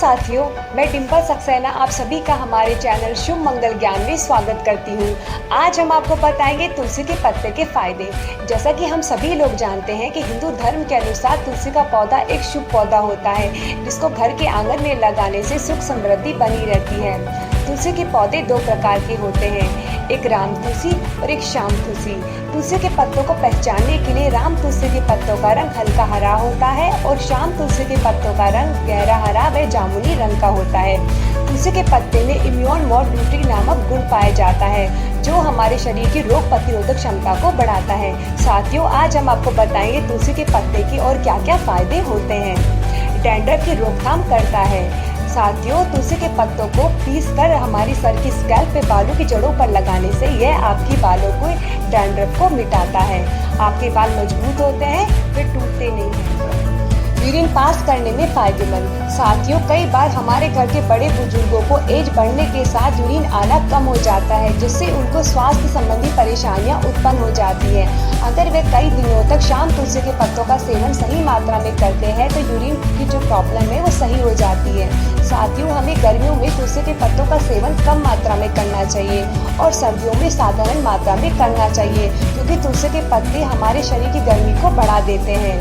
साथियों, मैं डिम्पल सक्सेना आप सभी का हमारे चैनल शुभ मंगल ज्ञान में स्वागत करती हूँ। आज हम आपको बताएंगे तुलसी के पत्ते के फायदे। जैसा कि हम सभी लोग जानते हैं कि हिंदू धर्म के अनुसार तुलसी का पौधा एक शुभ पौधा होता है, जिसको घर के आंगन में लगाने से सुख समृद्धि बनी रहती है। तुलसी के पौधे दो प्रकार के होते हैं, एक राम तुलसी और एक श्याम तुलसी। तुलसी के पत्तों को पहचानने के लिए राम तुलसी के पत्तों का रंग हल्का हरा होता है और श्याम तुलसी के पत्तों का रंग गहरा हरा व जामुनी रंग का होता है। तुलसी के पत्ते में इम्यून मॉड्यूलेटिंग नामक गुण पाया जाता है, जो हमारे शरीर की रोग प्रतिरोधक क्षमता को बढ़ाता है। साथियों, आज हम आपको बताएंगे तुलसी के पत्ते के और क्या क्या फायदे होते हैं। डैंड्रफ की रोकथाम करता है। साथियों, तुलसी के पत्तों को पीसकर हमारी सर की स्कैल्प पे बालों की जड़ों पर लगाने से यह आपकी बालों को डैंड्रफ को मिटाता है। आपके बाल मजबूत होते हैं, वे टूटते नहीं हैं। यूरिन पास करने में फायदेमंद। साथियों, कई बार हमारे घर के बड़े बुजुर्गों को एज बढ़ने के साथ यूरिन आना कम हो जाता है, जिससे उनको स्वास्थ्य संबंधी परेशानियां उत्पन्न हो जाती है। अगर वे कई दिनों तक शाम तुलसी के पत्तों का सेवन सही मात्रा में करते हैं तो यूरिन की जो प्रॉब्लम है वो सही हो जाती है। साथियों, हमें गर्मियों में तुलसी के पत्तों का सेवन कम मात्रा में करना चाहिए और सर्दियों में साधारण मात्रा में करना चाहिए, क्योंकि तुलसी के पत्ते हमारे शरीर की गर्मी को बढ़ा देते हैं।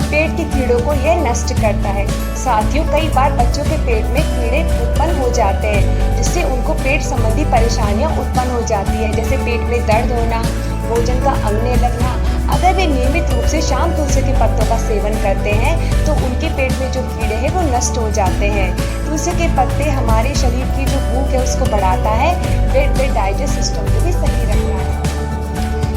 पेट के कीड़ों को यह नष्ट करता है। साथियों, कई बार बच्चों के पेट में कीड़े उत्पन्न हो जाते हैं, जिससे उनको पेट संबंधी परेशानियां उत्पन्न हो जाती है, जैसे पेट में दर्द होना, भोजन का अंगने लगना। अगर वे नियमित रूप से शाम तुलसी के पत्तों का सेवन करते हैं तो उनके पेट में जो कीड़े हैं वो नष्ट हो जाते हैं। तुलसी के पत्ते हमारे शरीर की जो भूख है उसको बढ़ाता है, वे डाइजेस्ट सिस्टम को भी सही रखता है।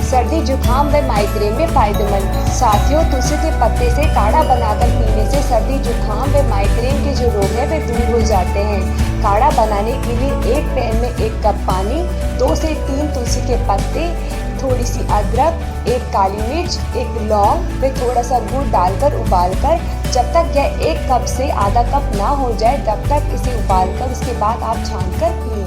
सर्दी जुकाम व माइग्रेन में फायदेमंद। साथियों, तुलसी के पत्ते से काढ़ा बनाकर पीने से सर्दी जुकाम व माइग्रेन के जो रोग है वे दूर हो जाते हैं। काढ़ा बनाने के लिए एक पैन में 1 कप पानी, 2 से 3 तुलसी के पत्ते, थोड़ी सी अदरक, 1 काली मिर्च, 1 लौंग व थोड़ा सा गुड़ डालकर उबालकर जब तक यह 1 कप से आधा कप ना हो जाए तब तक इसे उबालकर उसके बाद आप छानकर पिएं।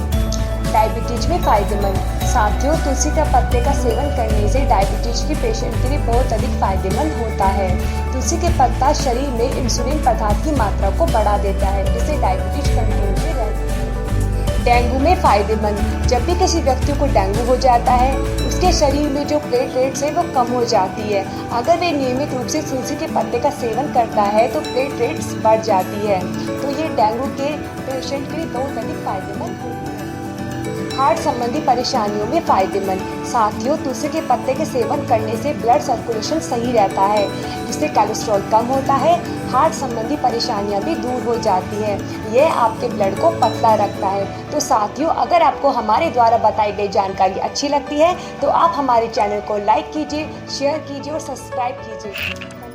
डायबिटीज में फायदेमंद। साथियों, तुलसी का पत्ते का सेवन करने से डायबिटीज के पेशेंट के लिए बहुत अधिक फायदेमंद होता है। तुलसी के पत्ता शरीर में इंसुलिन पदार्थ की मात्रा को बढ़ा देता है, जिससे डायबिटीज कंट्रोल में रहती है। डेंगू में फायदेमंद। जब भी किसी व्यक्ति को डेंगू हो जाता है, उसके शरीर में जो प्लेटलेट्स है वो कम हो जाती है। अगर वे नियमित रूप से तुलसी के पत्ते का सेवन करता है तो प्लेटलेट्स बढ़ जाती है, तो ये डेंगू के पेशेंट के लिए बहुत अधिक फायदेमंद होती है। हार्ट संबंधी परेशानियों में फायदेमंद। साथियों, तुलसी के पत्ते के सेवन करने से ब्लड सर्कुलेशन सही रहता है, जिससे कोलेस्ट्रॉल कम होता है, हार्ट संबंधी परेशानियां भी दूर हो जाती है। यह आपके ब्लड को पतला रखता है। तो साथियों, अगर आपको हमारे द्वारा बताई गई जानकारी अच्छी लगती है तो आप हमारे चैनल को लाइक कीजिए, शेयर कीजिए और सब्सक्राइब कीजिए।